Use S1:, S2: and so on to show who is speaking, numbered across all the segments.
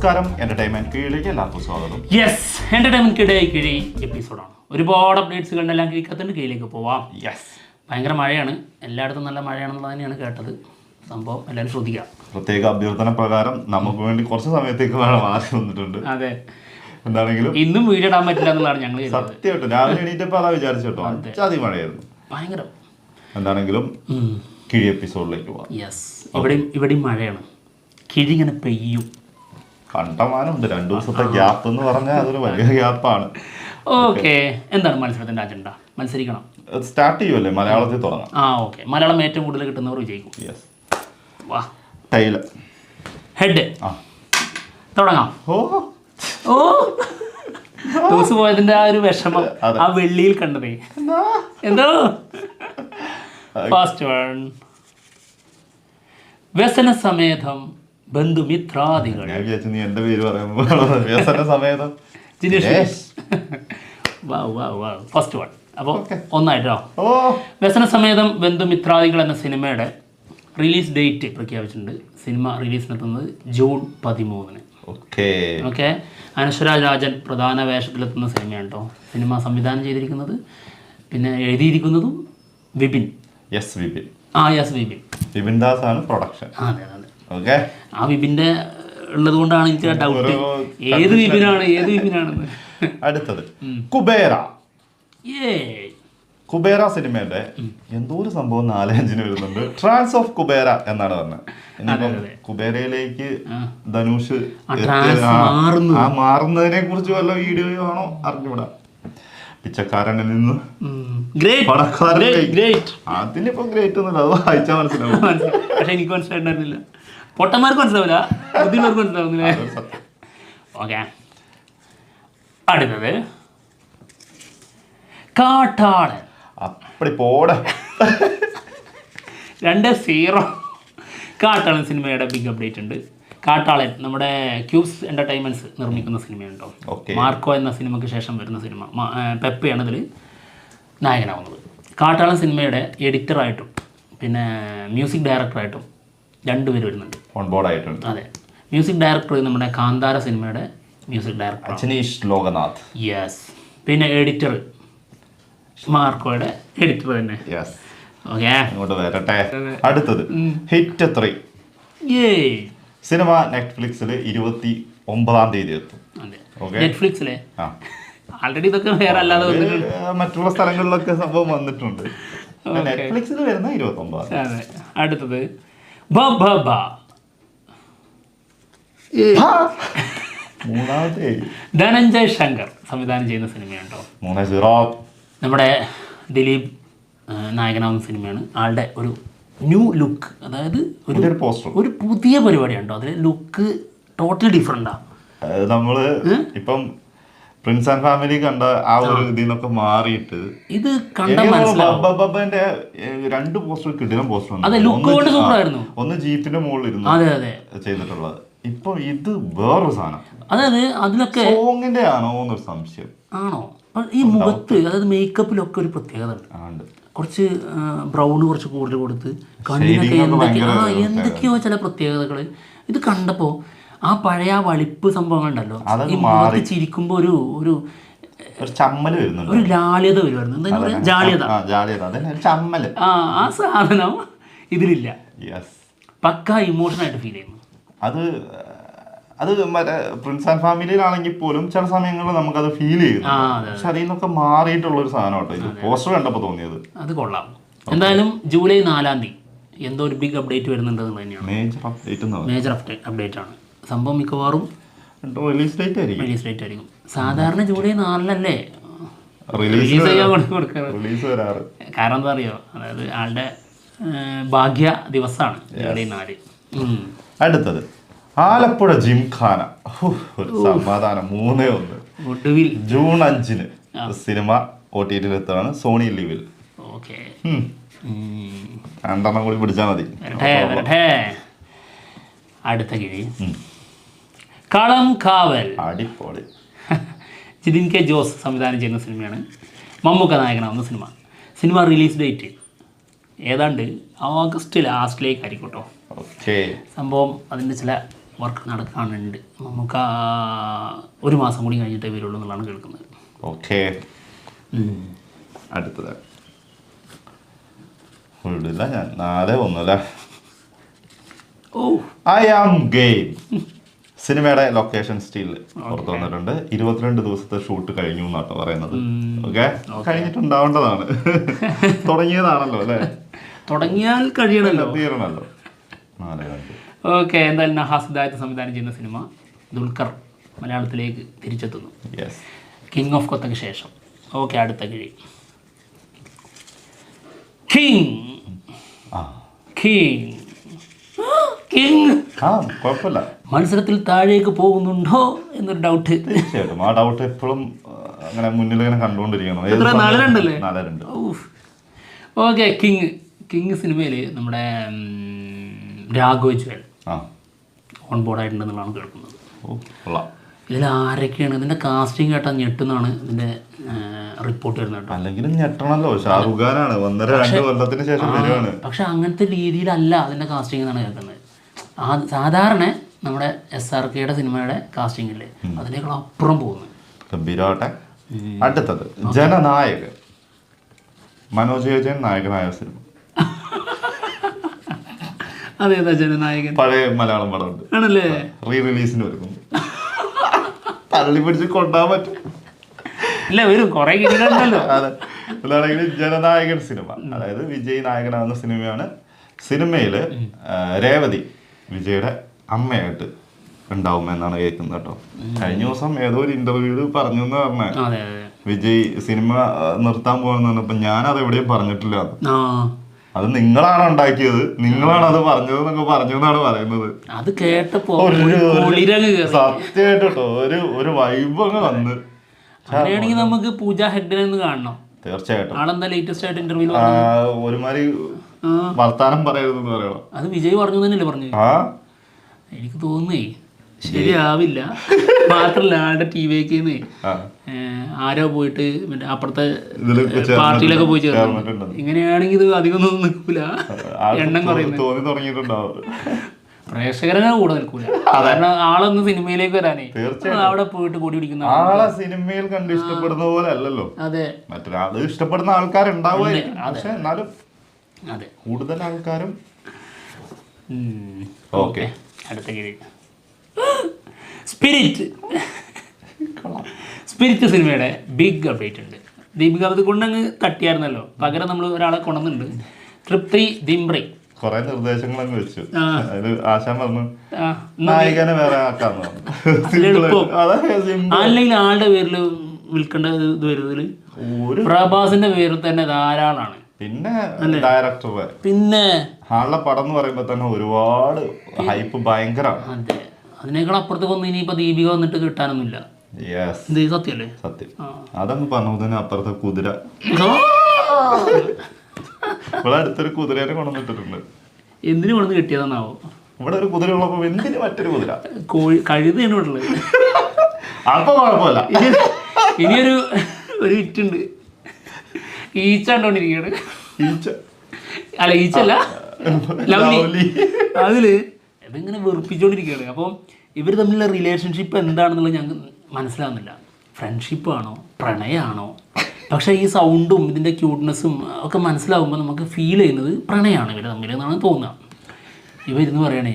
S1: നമസ്കാരം, എന്റർടൈൻമെന്റ് കീഴിലേക്ക് എല്ലാവർക്കും സ്വാഗതം.
S2: യെസ്, എന്റർടൈൻമെന്റ് കിഴി എപ്പിസോഡാണ്. ഒരുപാട് അപ്ഡേറ്റ്സുകളുടെല്ലാം കീഴിക്കത്തിൻ്റെ കീഴിലേക്ക് പോവാം.
S1: യെസ്,
S2: ഭയങ്കര മഴയാണ്, എല്ലായിടത്തും നല്ല മഴയാണെന്നുള്ളത് തന്നെയാണ് കേട്ടത്. സംഭവം എല്ലാവരും ശ്രദ്ധിക്കുക.
S1: പ്രത്യേക അഭ്യർത്ഥന പ്രകാരം നമുക്ക് വേണ്ടി കുറച്ച് സമയത്തേക്ക് മഴ മാറി വന്നിട്ടുണ്ട്.
S2: അതെ,
S1: എന്താണെങ്കിലും
S2: ഇന്നും വീഡിയോ ഇടാൻ പറ്റില്ല എന്നുള്ളതാണ് ഞങ്ങൾ
S1: സത്യമായിട്ട് രാവിലെ എണീറ്റപ്പോൾ അതാ വിചാരിച്ചു കേട്ടോ, അഞ്ചാതി മഴയായിരുന്നു.
S2: ഭയങ്കരം.
S1: എന്താണെങ്കിലും കിഴി എപ്പിസോഡിലേക്ക് പോവാം.
S2: യെസ്, ഇവിടെയും മഴയാണ്. കിഴി ഇങ്ങനെ പെയ്യും.
S1: കണ്ടമാനമുണ്ട്. 2 ദിവസത്തെ ഗ്യാപ്പ് എന്ന് പറഞ്ഞാൽ അതൊരു വലിയ ഗ്യാപ്പാണ്.
S2: ഓക്കെ, എന്താണ് മത്സരത്തിന്റെ അജണ്ട? മത്സരിക്കണം.
S1: സ്റ്റാർട്ട് ചെയ്യുമല്ലേ, മലയാളത്തിൽ തുടങ്ങാം.
S2: ഓക്കെ. മലയാളം ഏറ്റവും കൂടുതൽ കിട്ടുന്നവർ വിജയിക്കും.
S1: യെസ്.
S2: വാ,
S1: ടൈല്
S2: ഹെഡ് തുടങ്ങാം.
S1: ഓ
S2: ഓ ടോസ് പോയതിന്റെ ആ ഒരു വിഷമം ആ വെള്ളിയിൽ കണ്ടതേ. എന്തോ ഫസ്റ്റ് വൺ. വ്യസന സമേതം ബന്ധുമിത്രാദികൾ.
S1: ഞാൻ വിചാരിച്ചു നീ എന്റെ പേര് പറയുമ്പോൾ വ്യസന സമേതം.
S2: First one. അപ്പോൾ ഒന്നായിട്ടോ.
S1: ഓ,
S2: വ്യസന സമേതം ബന്ധുമിത്രാദികൾ എന്ന സിനിമയുടെ റിലീസ് ഡേറ്റ് പ്രഖ്യാപിച്ചിട്ടുണ്ട്. സിനിമ റിലീസിനെത്തുന്നത് ജൂൺ 13. ഓക്കെ. അനശ്വര രാജൻ പ്രധാന വേഷത്തിലെത്തുന്ന സിനിമയാണ് കേട്ടോ. സിനിമ സംവിധാനം ചെയ്തിരിക്കുന്നത് പിന്നെ എഴുതിയിരിക്കുന്നതും വിപിൻ.
S1: യെസ്, വിപിൻ.
S2: യെസ്, വിപിൻ.
S1: വിപിൻ ദാസ് ആണ് പ്രൊഡക്ഷൻ.
S2: അതെ.
S1: ഓക്കെ.
S2: ആ വിപിൻ്റെ ഉള്ളത് കൊണ്ടാണ് എനിക്ക് ഡൗട്ട്, ഏത് വിപിനാണെന്ന്.
S1: അടുത്തത് കുബേര.
S2: ഏ
S1: കുബേര സിനിമയുടെ എന്തോ ഒരു സംഭവം 4-5 വരുന്നുണ്ട്. ട്രാൻസ് ഓഫ് കുബേര എന്നാണ് പറഞ്ഞത്. കുബേരയിലേക്ക് ധനുഷ് മാറുന്നതിനെ കുറിച്ച് വല്ല വീഡിയോയോ ആണോ അറിഞ്ഞൂടാ. പിച്ചക്കാരനിൽ നിന്ന് അതിനിപ്പോ ഗ്രേറ്റ് ഒന്നുമില്ല, അത് വായിച്ചാൽ മനസ്സിലാവും.
S2: പക്ഷെ എനിക്ക് മനസ്സിലായിട്ടുണ്ടായിരുന്നില്ല. പൊട്ടന്മാർക്ക് മനസ്സിലാവില്ല, ബുദ്ധിയുള്ളവർക്ക് മനസ്സിലാവുന്നില്ലേ? ഓക്കെ. അടുത്തത് കാട്ടാളൻ.
S1: അപ്പടി പോടെ
S2: 2-0. കാട്ടാളൻ സിനിമയുടെ ബിഗ് അപ്ഡേറ്റ് ഉണ്ട്. കാട്ടാളൻ നമ്മുടെ ക്യൂബ്സ് എൻ്റർടൈൻമെൻറ്റ്സ് നിർമ്മിക്കുന്ന സിനിമയുണ്ടോ. മാർക്കോ എന്ന സിനിമയ്ക്ക് ശേഷം വരുന്ന സിനിമ. പെപ്പയാണ് ഇതിൽ നായകനാവുന്നത്. കാട്ടാളൻ സിനിമയുടെ എഡിറ്ററായിട്ടും പിന്നെ മ്യൂസിക് ഡയറക്ടറായിട്ടും 2 പേര് വരുന്നുണ്ട്.
S1: ഓൺ ബോർഡ് ആയിട്ടുണ്ട്.
S2: അതെ. മ്യൂസിക് ഡയറക്ടർ നമ്മുടെ കാന്താര സിനിമയുടെ music director
S1: Ajaneesh Loknath.
S2: Yes. പിന്നെ എഡിറ്റർ മാർക്കോയുടെ എഡിറ്റർ തന്നെ.
S1: യെസ്.
S2: ഓക്കെ,
S1: ഇങ്ങോട്ട് വരട്ടെ. അടുത്തത് ഹിറ്റ് 3. സിനിമ നെറ്റ്ഫ്ലിക്സിൽ 29-ാം തീയതി എത്തും.
S2: നെറ്റ്ഫ്ലിക്സിലെ ആൾറെഡി ഇതൊക്കെ വേറെ അല്ലാതെ
S1: മറ്റുള്ള സ്ഥലങ്ങളിലൊക്കെ സംഭവം വന്നിട്ടുണ്ട്. നെറ്റ്ഫ്ലിക്സിൽ വരുന്ന 29.
S2: അതെ. അടുത്തത്
S1: മൂന്നാമത്തെ
S2: ധനഞ്ജയ് ശങ്കർ സംവിധാനം ചെയ്യുന്ന സിനിമയുണ്ടോ.
S1: 3-0.
S2: നമ്മുടെ ദിലീപ് നായകനാവുന്ന സിനിമയാണ്. ആളുടെ ഒരു ന്യൂ ലുക്ക്, അതായത് ഒരു പുതിയ പരിപാടിയുണ്ടോ. അതിൽ ലുക്ക് ടോട്ടലി ഡിഫറെൻ്റാണ്.
S1: നമ്മള് ഇപ്പം പ്രിൻസ് ആൻഡ് ഫാമിലി കണ്ട ആ ഒരു ഇതിന്നൊക്കെ മാറിയിട്ട്
S2: ഇത് കണ്ട മനസ്സിലാവുന്റെ
S1: 2 പോസ്റ്റർ കിടിലം പോസ്റ്റർ.
S2: അതെ, ലുക്ക് കൊണ്ട് സൂപ്പറായിരുന്നു.
S1: ഒന്ന് ജീപ്പിന്റെ മുകളിൽ ഇരുന്ന് ചെയ്തിട്ടുള്ളത്. ഇപ്പൊ ഇത് വേറൊരു സാധനം.
S2: അതായത് അതിലൊക്കെ
S1: സോങ്ങിന്റെ ആണോ എന്നൊരു സംശയം.
S2: ആണോ? ഈ മുഖത്ത്, അതായത് മേക്കപ്പിലൊക്കെ ഒരു പ്രത്യേകത ഉണ്ട്. കുറച്ച് ബ്രൗൺ കുറച്ച് കൂടുതൽ കൊടുത്ത് കണ്ണിനൊക്കെ എന്തൊക്കെയോ ചില പ്രത്യേകതകൾ. ഇത് കണ്ടപ്പോൾ ആ പഴയ വളിപ്പ് സംഭവങ്ങളുണ്ടല്ലോ, ഈ മുഖത്ത് ചിരിക്കുമ്പോൾ ഒരു
S1: ചമ്മല് വരുന്നുണ്ട്,
S2: ഒരു ലാളിയത വരുമായിരുന്നു. എന്താ പറയാ, ജാളിയത. ആ സാധനം ഇതിലില്ല. പക്ക ഇമോഷനായിട്ട് ഫീൽ ചെയ്യുന്നു.
S1: അത് മറ്റേ പ്രിൻസ് ആൻഡ് ഫാമിലിയിലാണെങ്കിൽ പോലും ചില സമയങ്ങളിൽ നമുക്കത് ഫീൽ ചെയ്യുന്നു. പക്ഷെ അതിൽ നിന്നൊക്കെ മാറിയിട്ടുള്ള ഒരു സാധനം കേട്ടോ ഇത് പോസ്റ്റർ കണ്ടപ്പോൾ തോന്നിയത്.
S2: അത് കൊള്ളാം. എന്തായാലും ജൂലൈ 4-ാം തീയതി എന്തോ ഒരു ബിഗ് അപ്ഡേറ്റ് വരുന്നുണ്ടെന്ന് തന്നെയാണ്. മേജർ അപ്ഡേറ്റ് ആണ് സംഭവം. മിക്കവാറും
S1: റിലീസ് ഡേറ്റ്
S2: ആയിരിക്കും. സാധാരണ ജൂലൈ 4-നല്ലേ
S1: റിലീസ്
S2: ചെയ്യാൻ കൊടുക്കാറ്. കാരണം എന്താ അറിയോ, അതായത് ആളുടെ ഭാഗ്യ ദിവസമാണ് ജൂലൈ 4.
S1: അടുത്തത് ആലപ്പുഴ ജിംഖാന. ഒരു സമാധാനം. 3-1.
S2: ഒടുവിൽ
S1: ജൂൺ 5-ന് സിനിമ OTT എത്താണ്, സോണി ലിവിൽ.
S2: ഓക്കെ,
S1: 2 കൂടി പിടിച്ചാൽ മതി.
S2: അടുത്ത കിഴി കളം കാവൽ.
S1: അടിപൊളി.
S2: ജിതിൻ കെ ജോസ് സംവിധാനം ചെയ്യുന്ന സിനിമയാണ്. മമ്മൂക്ക നായകനാവുന്ന സിനിമ റിലീസ് ഡേറ്റ് ഏതാണ്ട് ഓഗസ്റ്റ് ലാസ്റ്റിലേക്കായിരിക്കും കേട്ടോ. സംഭവം അതിൻ്റെ ചില വർക്ക് നടക്കാനുണ്ട്. നമുക്ക് 1 മാസം കൂടി കഴിഞ്ഞിട്ടേ വരുള്ളൂ എന്നുള്ളതാണ് കേൾക്കുന്നത്.
S1: ഓക്കെ, അടുത്തത് ഞാൻ 4-1 അല്ലേ. ഐ ആം ഗെയിം സിനിമയുടെ ലൊക്കേഷൻ സ്റ്റിൽ പുറത്തു വന്നിട്ടുണ്ട്. 22 ദിവസത്തെ ഷൂട്ട് കഴിഞ്ഞു എന്നാട്ടോ പറയുന്നത്. ഓക്കെ, കഴിഞ്ഞിട്ടുണ്ടാവേണ്ടതാണ്. തുടങ്ങിയതാണല്ലോ അല്ലേ,
S2: തുടങ്ങിയാൽ കഴിയണല്ലോ,
S1: തീരണല്ലോ.
S2: ഓക്കെ, എന്തായാലും നഹാസ് ഹിദായത്ത് സംവിധാനം ചെയ്യുന്ന സിനിമ ദുൽഖർ മലയാളത്തിലേക്ക് തിരിച്ചെത്തുന്നു. കിങ് ഓഫ് കൊത്തയ്ക്ക് ശേഷം. ഓക്കെ, അടുത്ത കിഴി കിങ് കിങ് കിങ്
S1: കുഴപ്പമില്ല.
S2: മത്സരത്തിൽ താഴേക്ക് പോകുന്നുണ്ടോ എന്നൊരു ഡൗട്ട്.
S1: തീർച്ചയായിട്ടും ആ ഡൗട്ട് എപ്പോഴും അങ്ങനെ മുന്നിൽ ഇങ്ങനെ കണ്ടുകൊണ്ടിരിക്കണം. 4-2.
S2: ഓക്കെ, കിങ് സിനിമയിൽ നമ്മുടെ രാഘവജ്വൽ ഓൺ ബോർഡ് ആയിട്ടുണ്ടെന്നുള്ളതാണ് കേൾക്കുന്നത്. ഇതിൽ ആരൊക്കെയാണ്? ഇതിന്റെ കാസ്റ്റിംഗ് കേട്ടാൽ ഞെട്ടുന്നാണ് ഇതിന്റെ റിപ്പോർട്ട് വരുന്നത്.
S1: അല്ലെങ്കിലും ഞെട്ടണല്ലോ, ഷാറുഖ് ഖാനാണ് 1.5-2 കൊല്ലത്തിന് ശേഷം വരുവാണ്.
S2: പക്ഷെ അങ്ങനത്തെ രീതിയിലല്ല അതിന്റെ കാസ്റ്റിംഗ് എന്നാണ് കേൾക്കുന്നത്. സാധാരണ നമ്മുടെ SRKയുടെ സിനിമയുടെ കാസ്റ്റിംഗ് ഇല്ലേ, അതിനേക്കാൾ അപ്പുറം പോകുന്നു.
S1: ഗംഭീരമാട്ടെ. അടുത്തത് ജനനായകൻ, മനോജ് വിജയൻ നായകനായ സിനിമ.
S2: അതേതാ ജനനായകൻ?
S1: പഴയ മലയാളം പടമുണ്ട്
S2: ആണല്ലേ,
S1: റിലീസിന് വരുന്നു. തള്ളി പിടിച്ച് കൊണ്ടാൻ പറ്റും
S2: ഇല്ല, വരും കുറെ കിട്ടിയിട്ടുണ്ടല്ലോ.
S1: അതെ, അതാണെങ്കിൽ ജനനായകൻ സിനിമ, അതായത് വിജയ് നായകനാകുന്ന സിനിമയാണ്. സിനിമയില് രേവതി വിജയുടെ അമ്മയായിട്ട് ഉണ്ടാവും എന്നാണ് കേൾക്കുന്നത് കേട്ടോ. കഴിഞ്ഞ ദിവസം ഏതോ ഒരു ഇന്റർവ്യൂല് പറഞ്ഞു എന്ന് പറഞ്ഞ വിജയ് സിനിമ നിർത്താൻ പോകുന്ന പറഞ്ഞപ്പോ ഞാനത് എവിടെയും പറഞ്ഞിട്ടില്ല. അത് നിങ്ങളാണ് ഉണ്ടാക്കിയത്, നിങ്ങളാണ് അത് പറഞ്ഞത് എന്നൊക്കെ പറഞ്ഞു എന്നാണ് പറയുന്നത്.
S2: അത് കേട്ടപ്പോ
S1: സത്യമായിട്ട് കേട്ടോ ഒരു വൈബ് അങ്ങ് വന്ന്.
S2: അങ്ങനെയാണെങ്കിൽ നമുക്ക് പൂജ ഹെഗ്ഡെ ഒന്ന് കാണണം.
S1: തീർച്ചയായിട്ടും.
S2: ആളെന്താ ലേറ്റസ്റ്റ് ആയിട്ട് ഇന്റർവ്യൂ
S1: ഒരുമാതിരി വർത്താനം പറയരുതെന്ന് പറയണം.
S2: അത് വിജയ് പറഞ്ഞു തന്നെയല്ലേ പറഞ്ഞു? എനിക്ക് തോന്നുന്നേ ശരിയാവില്ല. മാത്രല്ല ആളുടെ TV ആരോ പോയിട്ട് മറ്റേ അപ്പുറത്തെ പാർട്ടിയിലൊക്കെ പോയി ചേർന്നു. ഇങ്ങനെയാണെങ്കിൽ ഇത് അധികം ഒന്നും നിൽക്കൂല, എണ്ണം കുറയുന്നത്. പ്രേക്ഷകരെ കൂടെ നിൽക്കൂല. കാരണം ആളൊന്ന് സിനിമയിലേക്ക് വരാനേ അവിടെ പോയിട്ട് കൂടി പിടിക്കുന്ന
S1: ആളെ സിനിമയിൽ കണ്ട് ഇഷ്ടപ്പെടുന്ന പോലെ അല്ലല്ലോ.
S2: അതെ,
S1: മറ്റൊരാള് ഇഷ്ടപ്പെടുന്ന ആൾക്കാരുണ്ടാവുമായിരിക്കും, പക്ഷെ എന്നാലും
S2: അതെ
S1: കൂടുതൽ ആൾക്കാരും. ഓക്കെ,
S2: അടുത്ത കിഴി സ്പിരിറ്റ് സിനിമയുടെ ബിഗ് അപ്ഡേറ്റ് ഉണ്ട്. ദീപിക അത് കൊണ്ടങ്ങ് തട്ടിയായിരുന്നല്ലോ, പകരം നമ്മൾ ഒരാളെ കൊണ്ടുവന്നിട്ടുണ്ട്. തൃപ്തി ദിംബ്രി
S1: കൊറേ നിർദ്ദേശങ്ങളൊക്കെ വെച്ചു. ആശാൻ പറഞ്ഞു നായികനെ വേറെ ആക്കാന്ന്.
S2: അല്ലെങ്കിൽ ആളുടെ പേരിൽ വിൽക്കേണ്ട ഇത് വരുന്നതിൽ പ്രഭാസിന്റെ പേരിൽ തന്നെ ധാരാളമാണ്.
S1: പിന്നെ ഡയറക്ടർ,
S2: പിന്നെ
S1: ആളുടെ പടം എന്ന് പറയുമ്പോ തന്നെ ഒരുപാട് ഹൈപ്പ് ഭയങ്കരമാണ്.
S2: അതെ, അതിനേക്കാൾ അപ്പുറത്ത് വന്ന് ഇനിയിപ്പോ ദീപിക വന്നിട്ട് കിട്ടാനൊന്നുമില്ല. സത്യല്ലേ?
S1: സത്യം. അതങ്ങ് പറഞ്ഞതിന് അപ്പുറത്തെ കുതിര, ഇവിടെ അടുത്തൊരു കുതിരേനെ കൊണ്ടുവന്നിട്ടുണ്ട്.
S2: എന്തിനു കൊണ്ടു കിട്ടിയതെന്നാവോ?
S1: ഇവിടെ ഒരു കുതിര ഉള്ളപ്പോ എന്തിന് മറ്റൊരു കുതിര?
S2: കഴുതാണ് ഇവിടെ ഉള്ളത്.
S1: അപ്പൊ കുഴപ്പമില്ല.
S2: ഇനിയൊരു വിറ്റുണ്ട്, ഈച്ച കണ്ടോണ്ടിരിക്കുകയാണ്. അല്ല, ഈച്ചല്ല, ലവ്ലി. അതില് ഇതിങ്ങനെ വെറുപ്പിച്ചോണ്ടിരിക്കുകയാണ്. അപ്പം ഇവർ തമ്മിലുള്ള റിലേഷൻഷിപ്പ് എന്താണെന്നുള്ളത് ഞങ്ങൾക്ക് മനസ്സിലാവുന്നില്ല. ഫ്രണ്ട്ഷിപ്പാണോ പ്രണയമാണോ? പക്ഷേ ഈ സൗണ്ടും ഇതിൻ്റെ ക്യൂട്ട്നെസ്സും ഒക്കെ മനസ്സിലാവുമ്പോൾ നമുക്ക് ഫീൽ ചെയ്യുന്നത് പ്രണയമാണ് ഇവർ തമ്മിൽ എന്നാണ് തോന്നുക. ഇവരെന്ന് പറയണേ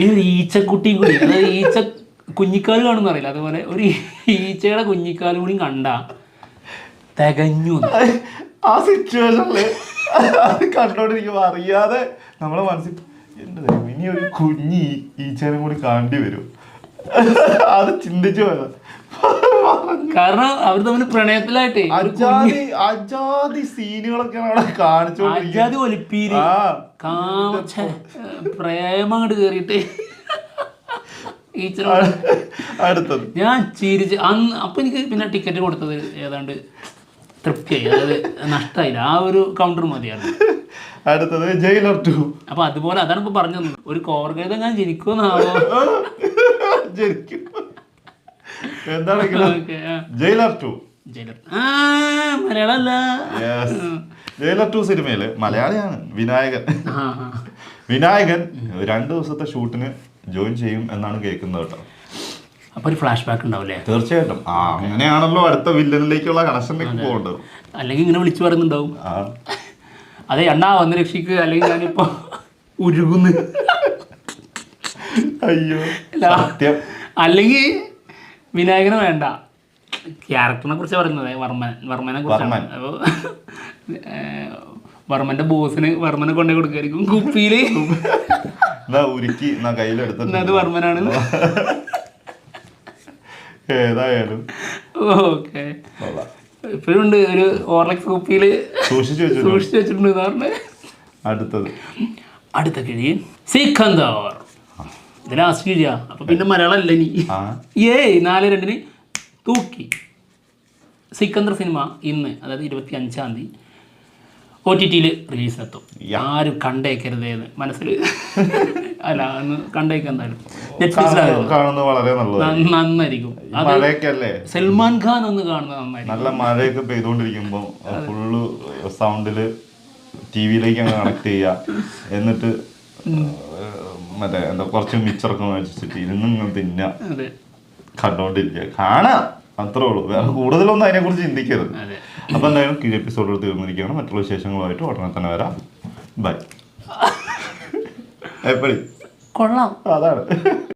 S2: ഈ ഒരു ഈച്ചക്കുട്ടിയും കൂടി, അതായത് ഈച്ച കുഞ്ഞിക്കാല് കാണുമെന്ന് അറിയില്ല, അതുപോലെ ഒരു ഈച്ചയുടെ കുഞ്ഞിക്കാലും കൂടി കണ്ട തികഞ്ഞു.
S1: ആ സിറ്റുവേഷനില് അത് കണ്ടോണ്ടിരിക്കുമ്പോ അറിയാതെ നമ്മളെ മനസ്സിൽ എന്റെ ഇനി ഒരു കുഞ്ഞി ഈച്ചേനും കൂടി കാണേണ്ടി വരും. അത് ചിന്തിച്ചു പോയത്.
S2: കാരണം അവർ തമ്മിൽ പ്രണയത്തിലായിട്ടേ
S1: അജാതി സീനുകളൊക്കെയാണ് അവിടെ കാണിച്ചോണ്ടിരിക്കുന്നത്.
S2: പ്രേമം അങ്ങോട്ട് കേറിയിട്ട്
S1: അടുത്തത്
S2: ഞാൻ ചിരിച്ച് അന്ന്. അപ്പൊ എനിക്ക് പിന്നെ ടിക്കറ്റ് കൊടുത്തത് ഏതാണ്ട് തൃപ്തിയായി, അതായത് നഷ്ടമായില്ല. ആ ഒരു കൗണ്ടർ മതിയായിരുന്നു.
S1: അടുത്തത് ജയിലർ 2.
S2: അപ്പൊ അതുപോലെ അതാണ് ഇപ്പൊ പറഞ്ഞത്, ഒരു കോർഗേത ഞാൻ ജനിക്കുമെന്നാവോ?
S1: ജനിക്കും. എന്താണെങ്കിലും ജയിലർ 2
S2: മലയാളമല്ല.
S1: ജയിലർ 2 സിനിമയില് മലയാളിയാണ് വിനായകൻ. വിനായകൻ 2 ദിവസത്തെ ഷൂട്ടിന് ജോയിൻ ചെയ്യും എന്നാണ് കേൾക്കുന്നത് കേട്ടോ.
S2: അപ്പോൾ ഒരു ഫ്ലാഷ് ബാക്ക് ഉണ്ടാവില്ലേ?
S1: തീർച്ചയായിട്ടും. അങ്ങനെയാണല്ലോ അടുത്ത വില്ലനിലേക്കുള്ള കണക്ഷനിലേക്ക് പോകേണ്ടത്.
S2: അല്ലെങ്കിൽ ഇങ്ങനെ വിളിച്ചു പറയുന്നുണ്ടാവും, അതെ അണ്ണാ വന്ന് രക്ഷിക്ക്, അല്ലെങ്കിൽ ഞാനിപ്പോ ഉരുകുന്നു.
S1: അയ്യോ സത്യം.
S2: അല്ലെങ്കിൽ വിനായകനെ വേണ്ട, ക്യാരക്ടറിനെ കുറിച്ച് പറയുന്നത്, വർമ്മനെ കുറിച്ചാണ്. അപ്പോൾ വർമ്മന്റെ ബോസിന് വർമ്മനെ കൊണ്ടേ കൊടുക്കായിരിക്കും കുപ്പിയില്
S1: ഉരുക്കി കയ്യിലെടുത്ത്
S2: അത് വർമ്മനാണ്.
S1: ഏതായാലും
S2: ഓക്കെ, ഇപ്പോഴും ഉണ്ട് ഒരു ഓർലക്സ് കുപ്പിയില് സൂക്ഷിച്ചു വെച്ചിട്ടുണ്ട്. അടുത്ത കിഴി സിക്കന്ദർ. ഇത് ലാസ്റ്റ് കിഴിയാ, അപ്പൊ പിന്നെ മലയാളം അല്ല ഇനി. 4-2 തൂക്കി. സിക്കന്ദർ സിനിമ ഇന്ന്, അതായത് 25-ാം തീയതി OTT റിലീസിനെത്തും. ആരും കണ്ടേക്കരുതേന്ന് മനസ്സിൽ അല്ല, ഒന്ന് കണ്ടേക്ക. എന്തായാലും
S1: കാണുന്നത് വളരെ
S2: നന്നായിരിക്കും. സൽമാൻ ഖാൻ ഒന്ന് കാണുന്നത് നന്നായിരിക്കും.
S1: നല്ല മഴയൊക്കെ പെയ്തുകൊണ്ടിരിക്കുമ്പോ ഫുള്ള് സൗണ്ടില് ടിവിയിലേക്ക് അങ്ങ് കണക്ട് ചെയ്യുക, എന്നിട്ട് മറ്റേ എന്താ കുറച്ച് മിച്ചറൊക്കെ മേടിച്ചിട്ട് ഇരുന്ന് തിന്ന കണ്ടോണ്ടിരിക്കുക, കാണാം, അത്രേ ഉള്ളൂ. വേറെ കൂടുതലൊന്നും അതിനെ കുറിച്ച് ചിന്തിക്കരുത്. അപ്പൊ എന്തായാലും കീഴ് എപ്പിസോഡുകൾ തീർന്നിരിക്കുകയാണ്. മറ്റുള്ള വിശേഷങ്ങളുമായിട്ട് ഉടനെ തന്നെ വരാം. ബൈ. എപ്പോഴും
S2: കൊള്ളാം,
S1: അതാണ്.